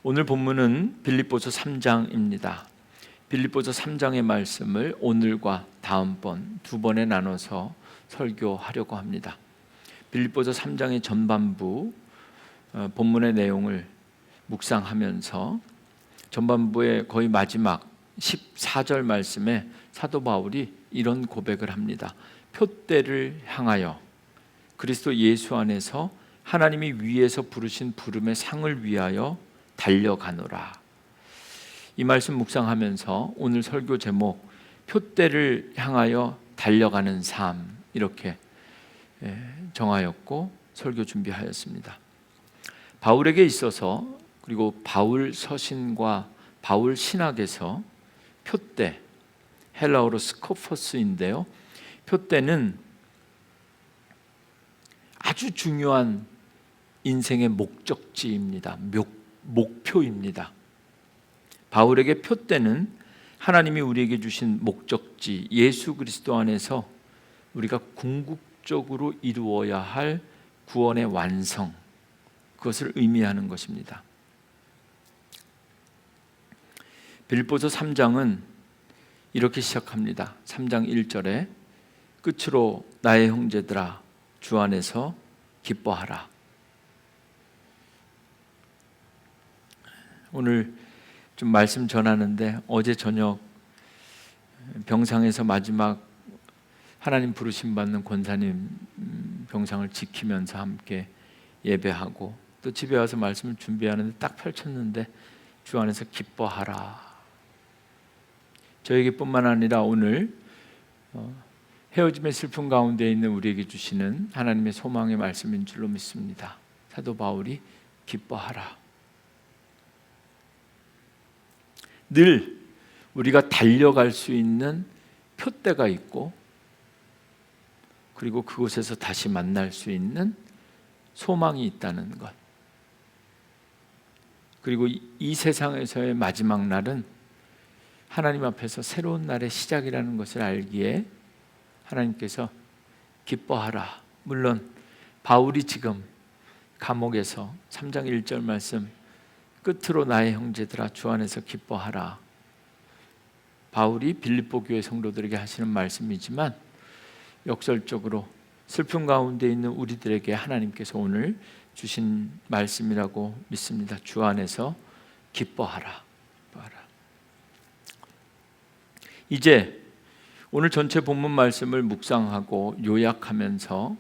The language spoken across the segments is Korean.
오늘 본문은 빌립보서 3장입니다. 빌립보서 3장의 말씀을 오늘과 다음번 두 번에 나눠서 설교하려고 합니다. 빌립보서 3장의 전반부 본문의 내용을 묵상하면서 전반부의 거의 마지막 14절 말씀에 사도 바울이 이런 고백을 합니다. 표대를 향하여 그리스도 예수 안에서 하나님이 위에서 부르신 부름의 상을 위하여 달려가노라. 이 말씀 묵상하면서 오늘 설교 제목 표대를 향하여 달려가는 삶 이렇게 정하였고 설교 준비하였습니다. 바울에게 있어서 그리고 바울 서신과 바울 신학에서 표대, 헬라어로 스코퍼스인데요. 표대는 아주 중요한 인생의 목적지입니다. 목표입니다. 바울에게 표대는 하나님이 우리에게 주신 목적지 예수 그리스도 안에서 우리가 궁극적으로 이루어야 할 구원의 완성, 그것을 의미하는 것입니다. 빌립보서 3장은 이렇게 시작합니다. 3장 1절에 끝으로 나의 형제들아 주 안에서 기뻐하라. 오늘 좀 말씀 전하는데 어제 저녁 병상에서 마지막 하나님 부르심 받는 권사님 병상을 지키면서 함께 예배하고 또 집에 와서 말씀을 준비하는데 딱 펼쳤는데 주 안에서 기뻐하라. 저에게 뿐만 아니라 오늘 헤어짐의 슬픔 가운데 있는 우리에게 주시는 하나님의 소망의 말씀인 줄로 믿습니다. 사도 바울이 기뻐하라. 늘 우리가 달려갈 수 있는 표대가 있고 그리고 그곳에서 다시 만날 수 있는 소망이 있다는 것. 그리고 이 세상에서의 마지막 날은 하나님 앞에서 새로운 날의 시작이라는 것을 알기에 하나님께서 기뻐하라. 물론 바울이 지금 감옥에서 3장 1절 말씀 끝으로 나의 형제들아 주 안에서 기뻐하라. 바울이 빌립보 교회 성도들에게 하시는 말씀이지만 역설적으로 슬픔 가운데 있는 우리들에게 하나님께서 오늘 주신 말씀이라고 믿습니다. 주 안에서 기뻐하라. 이제 오늘 전체 본문 말씀을 묵상하고 요약하면서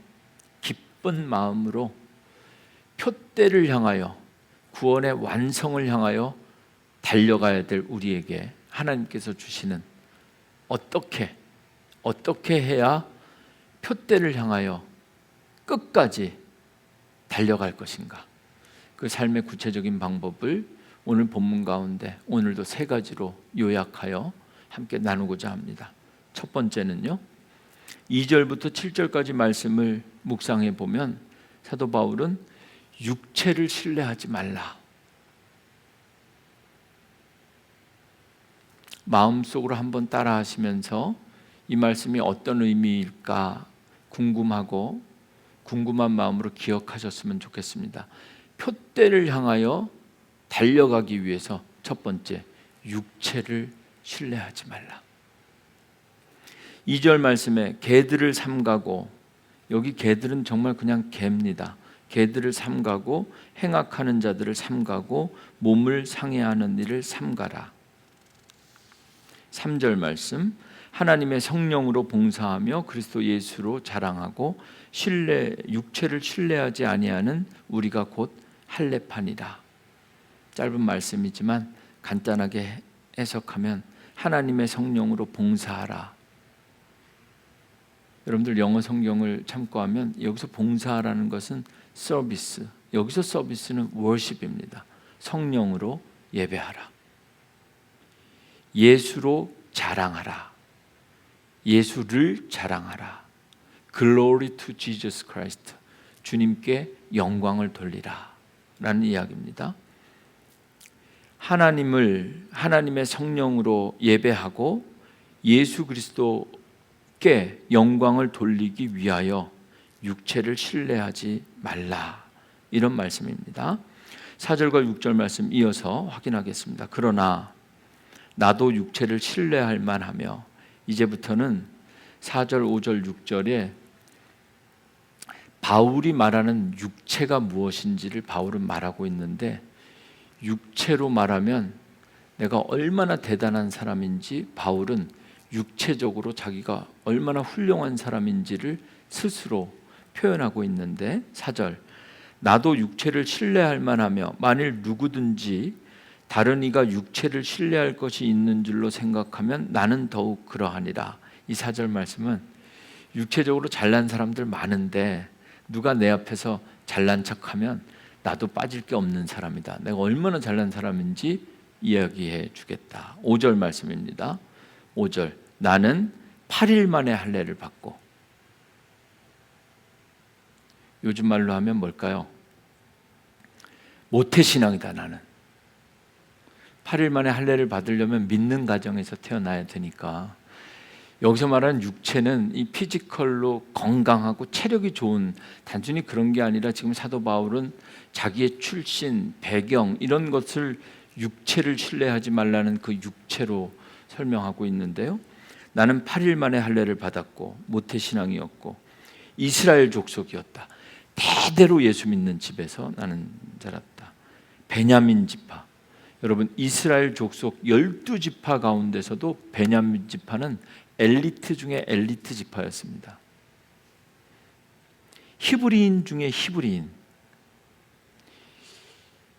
기쁜 마음으로 표대를 향하여 구원의 완성을 향하여 달려가야 될 우리에게 하나님께서 주시는 어떻게 해야 표대를 향하여 끝까지 달려갈 것인가, 그 삶의 구체적인 방법을 오늘 본문 가운데 오늘도 세 가지로 요약하여 함께 나누고자 합니다. 첫 번째는요, 2절부터 7절까지 말씀을 묵상해 보면 사도 바울은 육체를 신뢰하지 말라. 마음속으로 한번 따라 하시면서 이 말씀이 어떤 의미일까 궁금한 마음으로 기억하셨으면 좋겠습니다. 표대를 향하여 달려가기 위해서 첫 번째, 육체를 신뢰하지 말라. 2절 말씀에 개들을 삼가고, 여기 개들은 정말 그냥 개입니다. 개들을 삼가고 행악하는 자들을 삼가고 몸을 상해하는 일을 삼가라. 3절 말씀, 하나님의 성령으로 봉사하며 그리스도 예수로 자랑하고 육체를 신뢰하지 아니하는 우리가 곧 할례판이다. 짧은 말씀이지만 간단하게 해석하면 하나님의 성령으로 봉사하라. 여러분들 영어 성경을 참고하면 여기서 봉사하라는 것은 서비스, 여기서 서비스는 worship입니다. 성령으로 예배하라. 예수로 자랑하라. 예수를 자랑하라. Glory to Jesus Christ. 주님께 영광을 돌리라 라는 이야기입니다. 하나님의 성령으로 예배하고 예수 그리스도께 영광을 돌리기 위하여 육체를 신뢰하지 말라, 이런 말씀입니다. 4절과 6절 말씀 이어서 확인하겠습니다. 그러나 나도 육체를 신뢰할 만하며, 이제부터는 4절, 5절, 6절에 바울이 말하는 육체가 무엇인지를 바울은 말하고 있는데, 육체로 말하면 내가 얼마나 대단한 사람인지 바울은 육체적으로 자기가 얼마나 훌륭한 사람인지를 스스로 표현하고 있는데, 4절 나도 육체를 신뢰할 만하며 만일 누구든지 다른 이가 육체를 신뢰할 것이 있는 줄로 생각하면 나는 더욱 그러하니라. 이 4절 말씀은 육체적으로 잘난 사람들 많은데 누가 내 앞에서 잘난 척하면 나도 빠질 게 없는 사람이다. 내가 얼마나 잘난 사람인지 이야기해 주겠다. 5절 말씀입니다. 5절 나는 8일 만에 할례를 받고, 요즘 말로 하면 뭘까요? 모태신앙이다. 나는 8일 만에 할례를 받으려면 믿는 가정에서 태어나야 되니까, 여기서 말하는 육체는 이 피지컬로 건강하고 체력이 좋은, 단순히 그런 게 아니라 지금 사도 바울은 자기의 출신, 배경 이런 것을 육체를 신뢰하지 말라는 그 육체로 설명하고 있는데요. 나는 8일 만에 할례를 받았고 모태신앙이었고 이스라엘 족속이었다. 대대로 예수 믿는 집에서 나는 자랐다. 베냐민 지파, 여러분 이스라엘 족속 12지파 가운데서도 베냐민 지파는 엘리트 중에 엘리트 지파였습니다. 히브리인 중에 히브리인,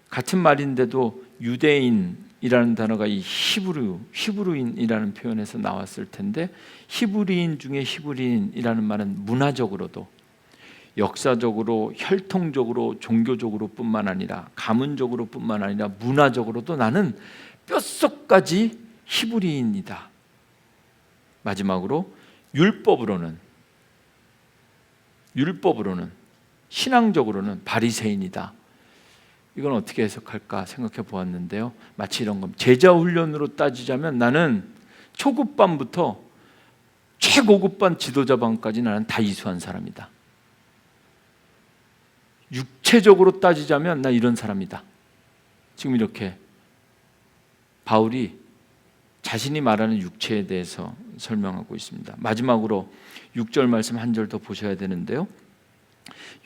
같은 말인데도 유대인이라는 단어가 이 히브루인이라는 표현에서 나왔을 텐데, 히브리인 중에 히브리인이라는 말은 문화적으로도, 역사적으로, 혈통적으로, 종교적으로 뿐만 아니라, 가문적으로 뿐만 아니라 문화적으로도 나는 뼛속까지 히브리인이다. 마지막으로 율법으로는, 신앙적으로는 바리새인이다. 이건 어떻게 해석할까 생각해 보았는데요. 마치 이런 겁니다. 제자 훈련으로 따지자면 나는 초급반부터 최고급반 지도자반까지 나는 다 이수한 사람이다. 육체적으로 따지자면 나 이런 사람이다. 지금 이렇게 바울이 자신이 말하는 육체에 대해서 설명하고 있습니다. 마지막으로 6절 말씀 한 절 더 보셔야 되는데요.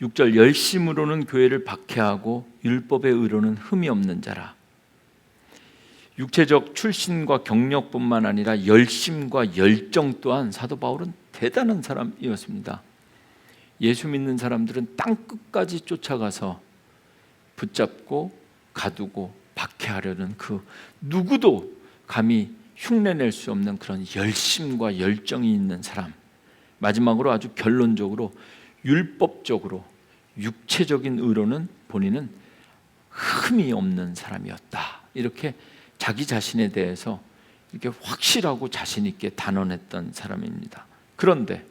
6절 열심으로는 교회를 박해하고 율법의 의로는 흠이 없는 자라. 육체적 출신과 경력뿐만 아니라 열심과 열정 또한 사도 바울은 대단한 사람이었습니다. 예수 믿는 사람들은 땅끝까지 쫓아가서 붙잡고 가두고 박해하려는 그 누구도 감히 흉내낼 수 없는 그런 열심과 열정이 있는 사람. 마지막으로 아주 결론적으로 율법적으로 육체적인 의로는 본인은 흠이 없는 사람이었다. 이렇게 자기 자신에 대해서 이렇게 확실하고 자신 있게 단언했던 사람입니다. 그런데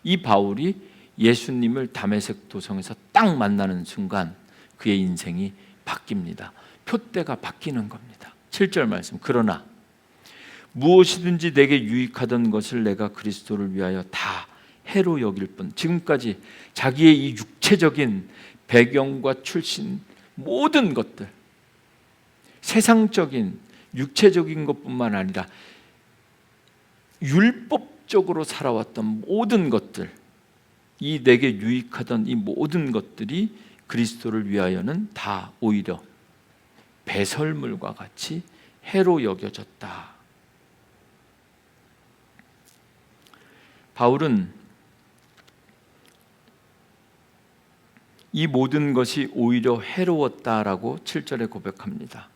이 바울이 예수님을 다메섹 도성에서 딱 만나는 순간 그의 인생이 바뀝니다. 표대가 바뀌는 겁니다. 7절 말씀, 그러나 무엇이든지 내게 유익하던 것을 내가 그리스도를 위하여 다 해로 여길 뿐. 지금까지 자기의 이 육체적인 배경과 출신, 모든 것들, 세상적인 육체적인 것뿐만 아니라 율법적으로 살아왔던 모든 것들, 이 내게 유익하던 이 모든 것들이 그리스도를 위하여는 다 오히려 배설물과 같이 해로 여겨졌다. 바울은 이 모든 것이 오히려 해로웠다라고 7절에 고백합니다.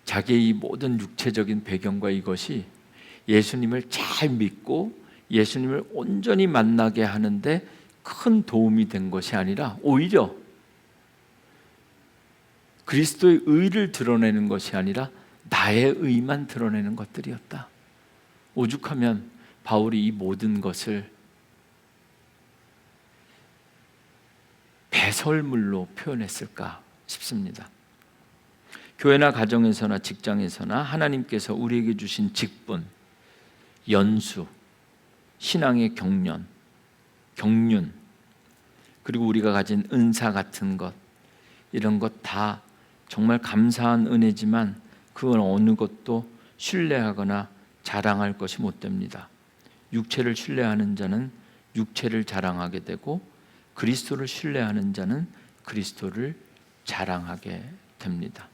자기의 이 모든 육체적인 배경과 이것이 예수님을 잘 믿고 예수님을 온전히 만나게 하는데 큰 도움이 된 것이 아니라 오히려 그리스도의 의를 드러내는 것이 아니라 나의 의만 드러내는 것들이었다. 오죽하면 바울이 이 모든 것을 배설물로 표현했을까 싶습니다. 교회나 가정에서나 직장에서나 하나님께서 우리에게 주신 직분, 연수, 신앙의 경륜, 그리고 우리가 가진 은사 같은 것, 이런 것 다 정말 감사한 은혜지만 그건 어느 것도 신뢰하거나 자랑할 것이 못 됩니다. 육체를 신뢰하는 자는 육체를 자랑하게 되고 그리스도를 신뢰하는 자는 그리스도를 자랑하게 됩니다.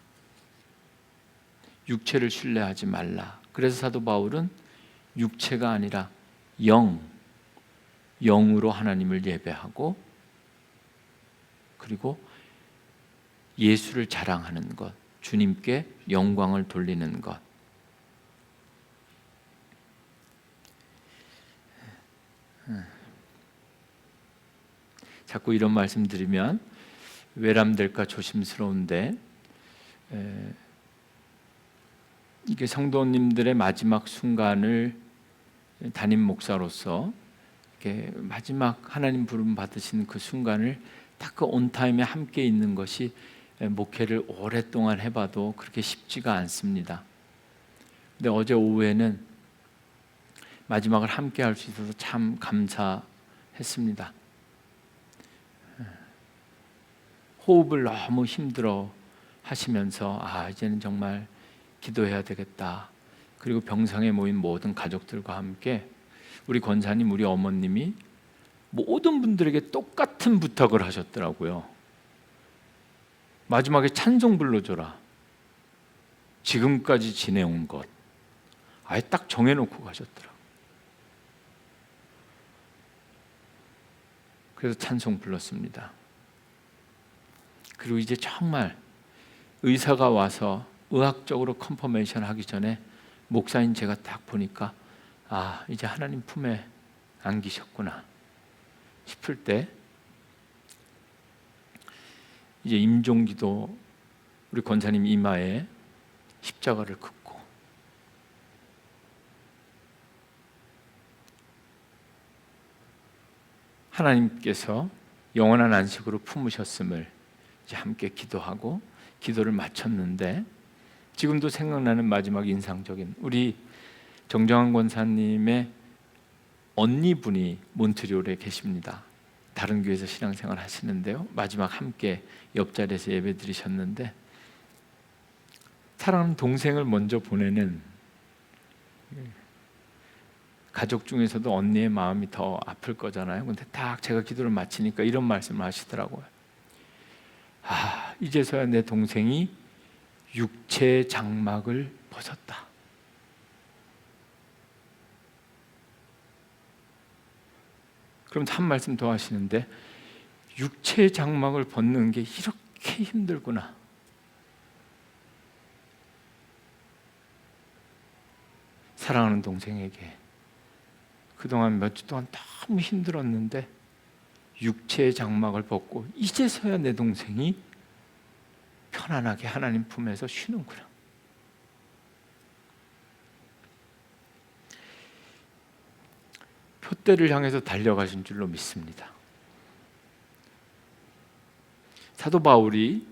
육체를 신뢰하지 말라. 그래서 사도 바울은 육체가 아니라 영으로 하나님을 예배하고 그리고 예수를 자랑하는 것, 주님께 영광을 돌리는 것. 자꾸 이런 말씀 드리면 외람될까 조심스러운데 이게 성도님들의 마지막 순간을 담임 목사로서 이렇게 마지막 하나님 부름 받으신 그 순간을 딱 그 온타임에 함께 있는 것이 목회를 오랫동안 해봐도 그렇게 쉽지가 않습니다. 근데 어제 오후에는 마지막을 함께 할 수 있어서 참 감사했습니다. 호흡을 너무 힘들어 하시면서 이제는 정말 기도해야 되겠다. 그리고 병상에 모인 모든 가족들과 함께 우리 권사님, 우리 어머님이 모든 분들에게 똑같은 부탁을 하셨더라고요. 마지막에 찬송 불러줘라. 지금까지 지내온 것. 아예 딱 정해놓고 가셨더라고요. 그래서 찬송 불렀습니다. 그리고 이제 정말 의사가 와서 의학적으로 컨퍼메이션 하기 전에 목사인 제가 딱 보니까 이제 하나님 품에 안기셨구나 싶을 때 이제 임종기도 우리 권사님 이마에 십자가를 긋고 하나님께서 영원한 안식으로 품으셨음을 이제 함께 기도하고 기도를 마쳤는데 지금도 생각나는 마지막 인상적인 우리 정정한 권사님의 언니분이 몬트리올에 계십니다. 다른 교회에서 신앙생활 하시는데요. 마지막 함께 옆자리에서 예배 드리셨는데 사랑하는 동생을 먼저 보내는 가족 중에서도 언니의 마음이 더 아플 거잖아요. 근데 딱 제가 기도를 마치니까 이런 말씀을 하시더라고요. 이제서야 내 동생이 육체의 장막을 벗었다. 그럼 한 말씀 더 하시는데 육체의 장막을 벗는 게 이렇게 힘들구나. 사랑하는 동생에게 그동안 몇 주 동안 너무 힘들었는데 육체의 장막을 벗고 이제서야 내 동생이 편안하게 하나님 품에서 쉬는구나. 표대를 향해서 달려가신 줄로 믿습니다. 사도 바울이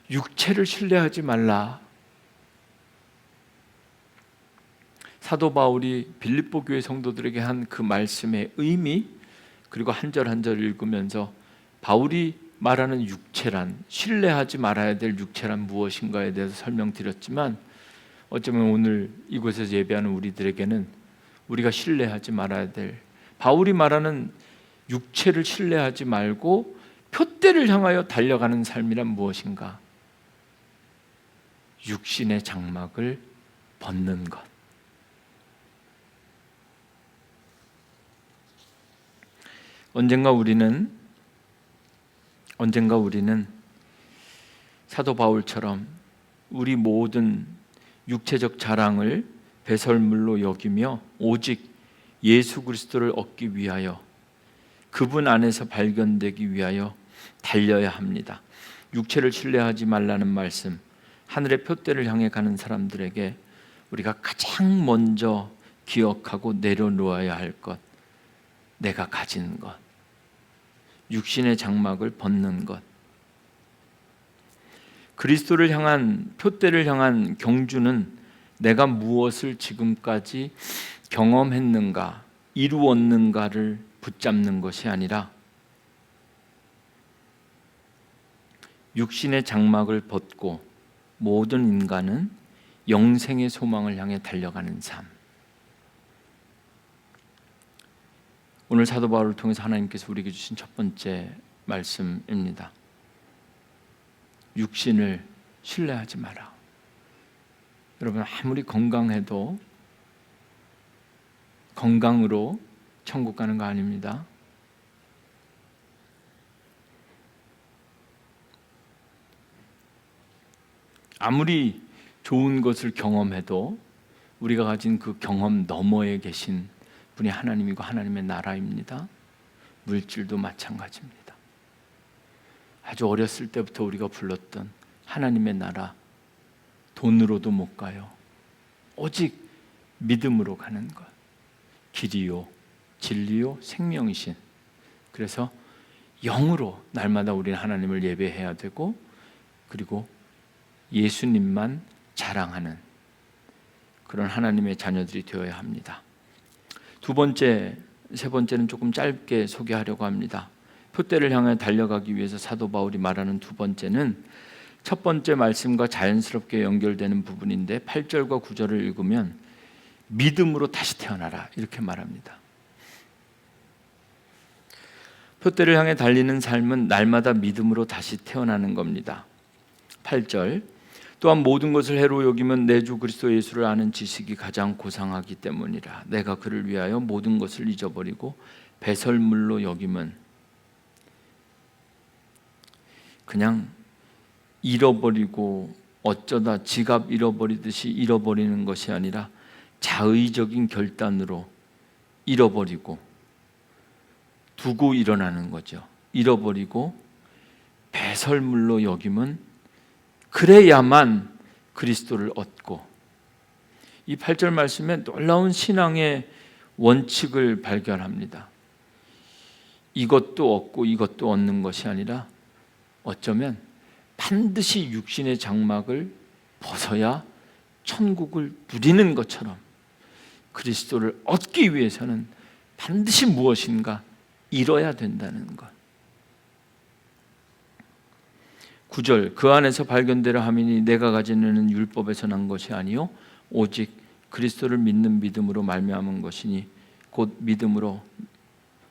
육체를 신뢰하지 말라. 사도 바울이 빌립보 교회 성도들에게 한 그 말씀의 의미 그리고 한 절 한 절 읽으면서 바울이 말하는 육체란 신뢰하지 말아야 될 육체란 무엇인가에 대해서 설명드렸지만 어쩌면 오늘 이곳에서 예배하는 우리들에게는 우리가 신뢰하지 말아야 될 바울이 말하는 육체를 신뢰하지 말고 표대를 향하여 달려가는 삶이란 무엇인가? 육신의 장막을 벗는 것. 언젠가 우리는 사도 바울처럼 우리 모든 육체적 자랑을 배설물로 여기며 오직 예수 그리스도를 얻기 위하여 그분 안에서 발견되기 위하여 달려야 합니다. 육체를 신뢰하지 말라는 말씀, 하늘의 표대를 향해 가는 사람들에게 우리가 가장 먼저 기억하고 내려놓아야 할 것, 내가 가진 것, 육신의 장막을 벗는 것. 그리스도를 향한 표대를 향한 경주는 내가 무엇을 지금까지 경험했는가, 이루었는가를 붙잡는 것이 아니라 육신의 장막을 벗고 모든 인간은 영생의 소망을 향해 달려가는 삶. 오늘 사도 바울을 통해서 하나님께서 우리에게 주신 첫 번째 말씀입니다. 육신을 신뢰하지 마라. 여러분, 아무리 건강해도 건강으로 천국 가는 거 아닙니다. 아무리 좋은 것을 경험해도 우리가 가진 그 경험 너머에 계신 분이 하나님이고 하나님의 나라입니다. 물질도 마찬가지입니다. 아주 어렸을 때부터 우리가 불렀던 하나님의 나라, 돈으로도 못 가요. 오직 믿음으로 가는 것. 길이요, 진리요, 생명이신. 그래서 영으로 날마다 우리는 하나님을 예배해야 되고, 그리고 예수님만 자랑하는 그런 하나님의 자녀들이 되어야 합니다. 두 번째, 세 번째는 조금 짧게 소개하려고 합니다. 표대를 향해 달려가기 위해서 사도 바울이 말하는 두 번째는 첫 번째 말씀과 자연스럽게 연결되는 부분인데 8절과 9절을 읽으면 믿음으로 다시 태어나라 이렇게 말합니다. 표대를 향해 달리는 삶은 날마다 믿음으로 다시 태어나는 겁니다. 8절, 또한 모든 것을 해로 여기면 내 주 그리스도 예수를 아는 지식이 가장 고상하기 때문이라. 내가 그를 위하여 모든 것을 잊어버리고 배설물로 여김은 그냥 잃어버리고 어쩌다 지갑 잃어버리듯이 잃어버리는 것이 아니라 자의적인 결단으로 잃어버리고 두고 일어나는 거죠. 잃어버리고 배설물로 여김은 그래야만 그리스도를 얻고, 이 8절 말씀에 놀라운 신앙의 원칙을 발견합니다. 이것도 얻고 이것도 얻는 것이 아니라 어쩌면 반드시 육신의 장막을 벗어야 천국을 누리는 것처럼 그리스도를 얻기 위해서는 반드시 무엇인가 잃어야 된다는 것. 9절, 그 안에서 발견되려 함이니 내가 가지는 율법에서 난 것이 아니요 오직 그리스도를 믿는 믿음으로 말미암은 것이니 곧 믿음으로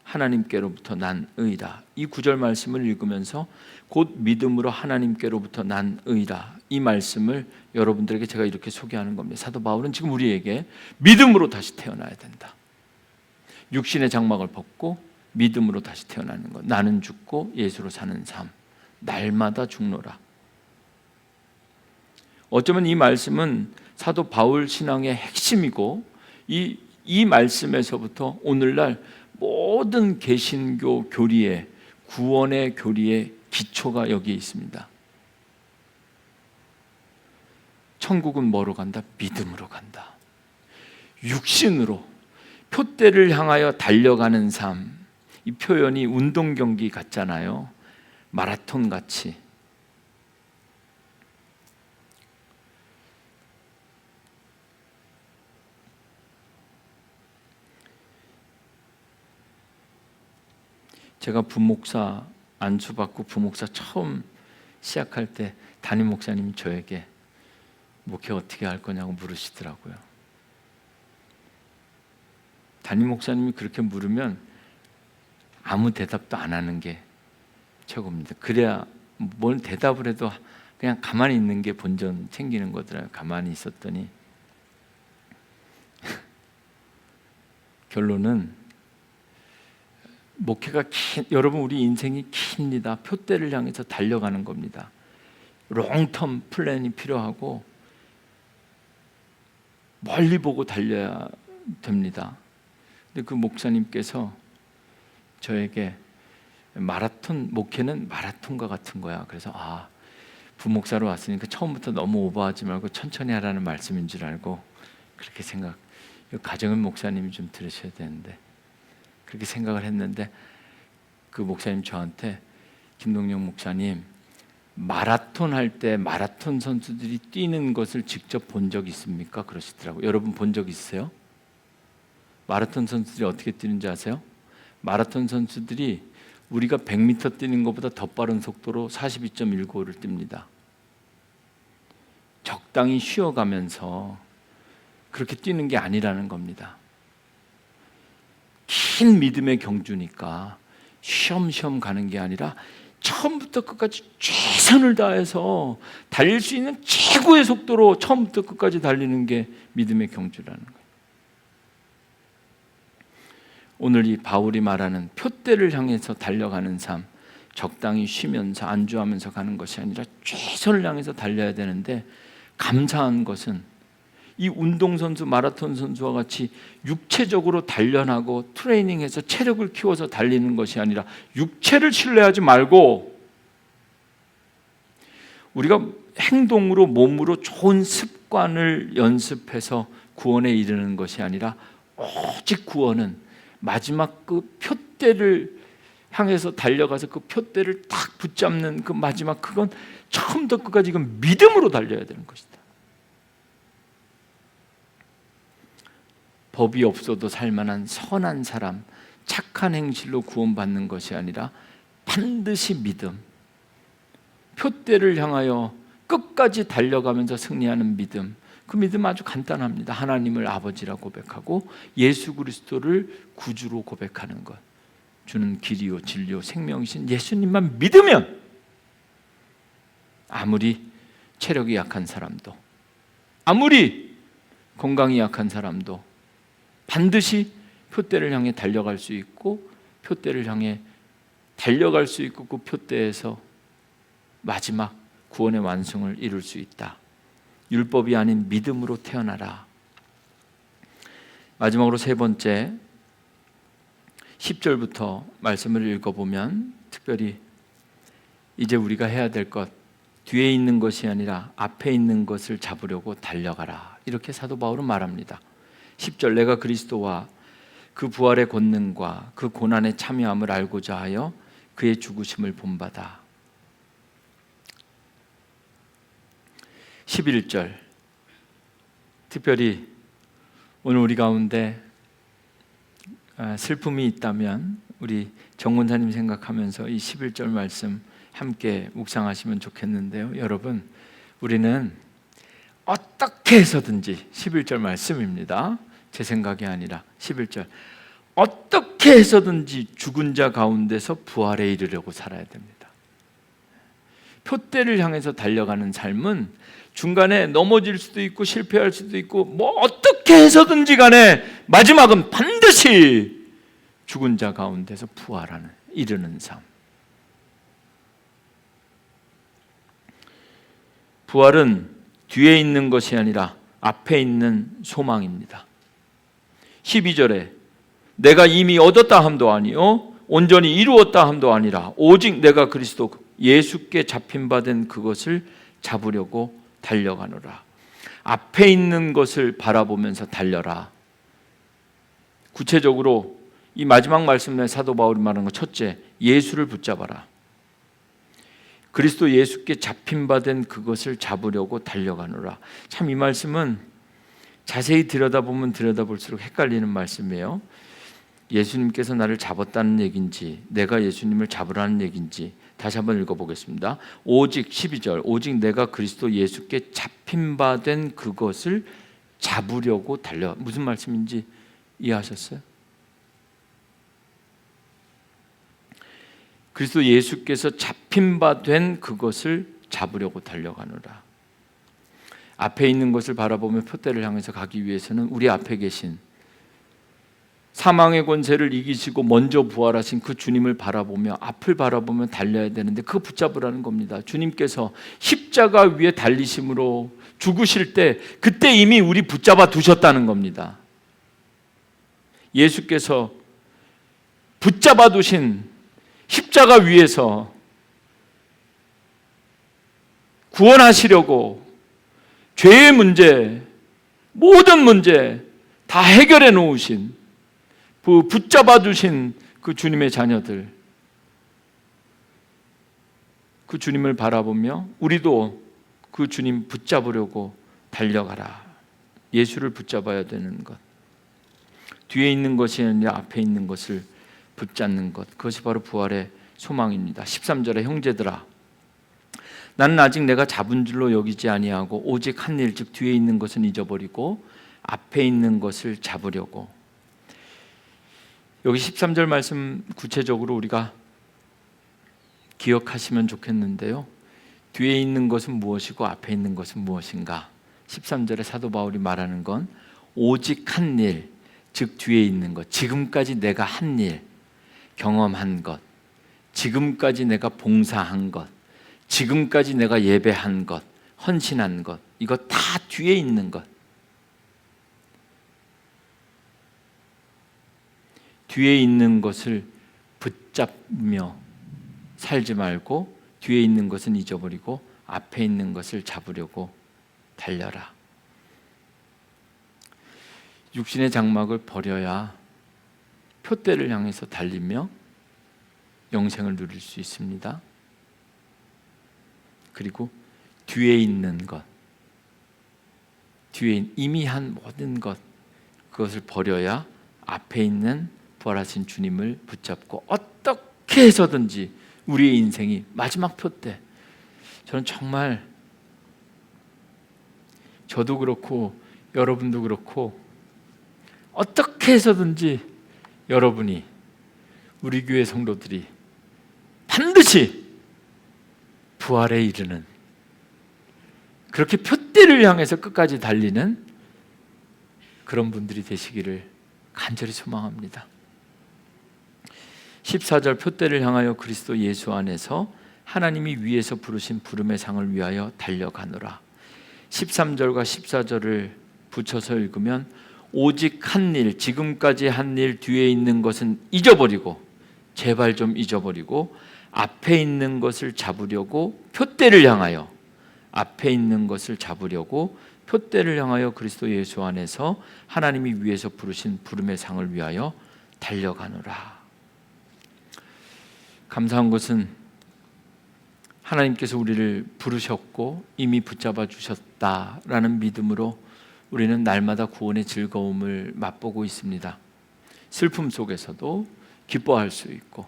하나님께로부터 난 의라. 이 9절 말씀을 읽으면서 곧 믿음으로 하나님께로부터 난 의라, 이 말씀을 여러분들에게 제가 이렇게 소개하는 겁니다. 사도 바울은 지금 우리에게 믿음으로 다시 태어나야 된다. 육신의 장막을 벗고 믿음으로 다시 태어나는 것. 나는 죽고 예수로 사는 삶. 날마다 죽노라. 어쩌면 이 말씀은 사도 바울 신앙의 핵심이고 이 말씀에서부터 오늘날 모든 개신교 교리의 구원의 교리의 기초가 여기에 있습니다. 천국은 뭐로 간다? 믿음으로 간다. 육신으로 표대를 향하여 달려가는 삶. 이 표현이 운동 경기 같잖아요. 마라톤 같이. 제가 부목사 안수받고 부목사 처음 시작할 때 담임 목사님이 저에게 목회 어떻게 할 거냐고 물으시더라고요. 담임 목사님이 그렇게 물으면 아무 대답도 안 하는 게 최고입니다. 그래야 뭘 대답을 해도 그냥 가만히 있는 게 본전 챙기는 거더라고요. 가만히 있었더니 결론은 목회가 여러분 우리 인생이 깁니다. 표대를 향해서 달려가는 겁니다. 롱텀 플랜이 필요하고 멀리 보고 달려야 됩니다. 근데 그 목사님께서 저에게 마라톤, 목회는 마라톤과 같은 거야. 그래서 부목사로 왔으니까 처음부터 너무 오버하지 말고 천천히 하라는 말씀인 줄 알고 그렇게 생각. 가정은 목사님이 좀 들으셔야 되는데 그렇게 생각을 했는데 그 목사님 저한테 김동영 목사님 마라톤 할 때 마라톤 선수들이 뛰는 것을 직접 본 적 있습니까? 그러시더라고요. 여러분 본 적 있어요? 마라톤 선수들이 어떻게 뛰는지 아세요? 마라톤 선수들이 우리가 100m 뛰는 것보다 더 빠른 속도로 42.195를 뜁니다. 적당히 쉬어가면서 그렇게 뛰는 게 아니라는 겁니다. 긴 믿음의 경주니까 쉬엄쉬엄 가는 게 아니라 처음부터 끝까지 최선을 다해서 달릴 수 있는 최고의 속도로 처음부터 끝까지 달리는 게 믿음의 경주라는 거예요. 오늘 이 바울이 말하는 표대를 향해서 달려가는 삶, 적당히 쉬면서 안주하면서 가는 것이 아니라 최선을 향해서 달려야 되는데, 감사한 것은 이 운동선수, 마라톤 선수와 같이 육체적으로 단련하고 트레이닝해서 체력을 키워서 달리는 것이 아니라 육체를 신뢰하지 말고 우리가 행동으로, 몸으로 좋은 습관을 연습해서 구원에 이르는 것이 아니라 오직 구원은 마지막 그 표대를 향해서 달려가서 그 표대를 딱 붙잡는 그 마지막, 그건 처음부터 끝까지 이건 믿음으로 달려야 되는 것이다. 법이 없어도 살만한 선한 사람, 착한 행실로 구원받는 것이 아니라 반드시 믿음, 표대를 향하여 끝까지 달려가면서 승리하는 믿음. 그 믿음 아주 간단합니다. 하나님을 아버지라 고백하고 예수 그리스도를 구주로 고백하는 것. 주는 길이요 진리요 생명이신 예수님만 믿으면 아무리 체력이 약한 사람도, 아무리 건강이 약한 사람도 반드시 표대를 향해 달려갈 수 있고, 표대를 향해 달려갈 수 있고, 그 표대에서 마지막 구원의 완성을 이룰 수 있다. 율법이 아닌 믿음으로 태어나라. 마지막으로 세 번째, 10절부터 말씀을 읽어보면 특별히 이제 우리가 해야 될 것, 뒤에 있는 것이 아니라 앞에 있는 것을 잡으려고 달려가라, 이렇게 사도 바울은 말합니다. 10절, 내가 그리스도와 그 부활의 권능과 그 고난에 참여함을 알고자 하여 그의 죽으심을 본받아. 11절, 특별히 오늘 우리 가운데 슬픔이 있다면 우리 정원사님 생각하면서 이 11절 말씀 함께 묵상하시면 좋겠는데요. 여러분, 우리는 어떻게 해서든지, 11절 말씀입니다. 제 생각이 아니라 11절, 어떻게 해서든지 죽은 자 가운데서 부활에 이르려고 살아야 됩니다. 표대를 향해서 달려가는 삶은 중간에 넘어질 수도 있고 실패할 수도 있고 뭐 어떻게 해서든지 간에 마지막은 반드시 죽은 자 가운데서 부활하는, 이르는 삶. 부활은 뒤에 있는 것이 아니라 앞에 있는 소망입니다. 12절에 내가 이미 얻었다 함도 아니요 온전히 이루었다 함도 아니라 오직 내가 그리스도 예수께 잡힌 바 된 그것을 잡으려고 달려가노라. 앞에 있는 것을 바라보면서 달려라. 구체적으로 이 마지막 말씀에 사도 바울이 말하는 것, 첫째, 예수를 붙잡아라. 그리스도 예수께 잡힌 바 된 그것을 잡으려고 달려가노라. 참 이 말씀은 자세히 들여다보면 들여다볼수록 헷갈리는 말씀이에요. 예수님께서 나를 잡았다는 얘기인지 내가 예수님을 잡으라는 얘기인지 다시 한번 읽어보겠습니다. 오직 12절, 오직 내가 그리스도 예수께 잡힌 바 된 그것을 잡으려고 달려. 무슨 말씀인지 이해하셨어요? 그리스도 예수께서 잡힌 바 된 그것을 잡으려고 달려가노라. 앞에 있는 것을 바라보며 표대를 향해서 가기 위해서는 우리 앞에 계신 사망의 권세를 이기시고 먼저 부활하신 그 주님을 바라보며, 앞을 바라보며 달려야 되는데 그거 붙잡으라는 겁니다. 주님께서 십자가 위에 달리심으로 죽으실 때 그때 이미 우리 붙잡아 두셨다는 겁니다. 예수께서 붙잡아 두신 십자가 위에서 구원하시려고 죄의 문제, 모든 문제 다 해결해 놓으신, 붙잡아 주신 그 주님의 자녀들, 그 주님을 바라보며 우리도 그 주님 붙잡으려고 달려가라. 예수를 붙잡아야 되는 것, 뒤에 있는 것이 아니라 앞에 있는 것을 붙잡는 것, 그것이 바로 부활의 소망입니다. 13절에 형제들아 나는 아직 내가 잡은 줄로 여기지 아니하고 오직 한 일 즉 뒤에 있는 것은 잊어버리고 앞에 있는 것을 잡으려고. 여기 13절 말씀 구체적으로 우리가 기억하시면 좋겠는데요. 뒤에 있는 것은 무엇이고 앞에 있는 것은 무엇인가? 13절에 사도 바울이 말하는 건 오직 한 일, 즉 뒤에 있는 것, 지금까지 내가 한 일, 경험한 것, 지금까지 내가 봉사한 것, 지금까지 내가 예배한 것, 헌신한 것, 이거 다 뒤에 있는 것. 뒤에 있는 것을 붙잡며 살지 말고 뒤에 있는 것은 잊어버리고 앞에 있는 것을 잡으려고 달려라. 육신의 장막을 버려야 표대를 향해서 달리며 영생을 누릴 수 있습니다. 그리고 뒤에 있는 것, 뒤에 이미 한 모든 것, 그것을 버려야 앞에 있는 부활하신 주님을 붙잡고 어떻게 해서든지 우리의 인생이 마지막 표대. 저는 정말 저도 그렇고 여러분도 그렇고 어떻게 해서든지 여러분이 우리 교회 성도들이 반드시 부활에 이르는 그렇게 표대를 향해서 끝까지 달리는 그런 분들이 되시기를 간절히 소망합니다. 14절 표대를 향하여 그리스도 예수 안에서 하나님이 위에서 부르신 부름의 상을 위하여 달려가노라. 13절과 14절을 붙여서 읽으면 오직 한 일, 지금까지 한 일 뒤에 있는 것은 잊어버리고 제발 좀 잊어버리고 앞에 있는 것을 잡으려고 표대를 향하여 앞에 있는 것을 잡으려고 표대를 향하여 그리스도 예수 안에서 하나님이 위에서 부르신 부름의 상을 위하여 달려가노라. 감사한 것은 하나님께서 우리를 부르셨고 이미 붙잡아 주셨다라는 믿음으로 우리는 날마다 구원의 즐거움을 맛보고 있습니다. 슬픔 속에서도 기뻐할 수 있고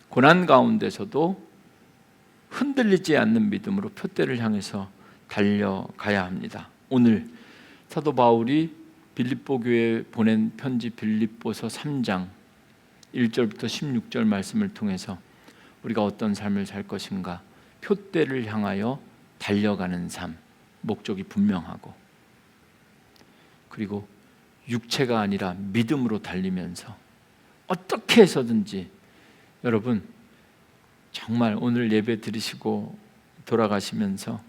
고난 가운데서도 흔들리지 않는 믿음으로 표대를 향해서 달려가야 합니다. 오늘 사도 바울이 빌립보 교회에 보낸 편지 빌립보서 3장 1절부터 16절 말씀을 통해서 우리가 어떤 삶을 살 것인가, 표대를 향하여 달려가는 삶, 목적이 분명하고, 그리고 육체가 아니라 믿음으로 달리면서 어떻게 해서든지 여러분 정말 오늘 예배 드리시고 돌아가시면서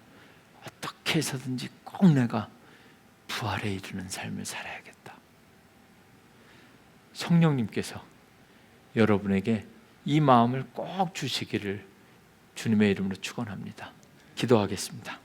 어떻게 해서든지 꼭 내가 부활에 이르는 삶을 살아야겠다. 성령님께서 여러분에게 이 마음을 꼭 주시기를 주님의 이름으로 축원합니다. 기도하겠습니다.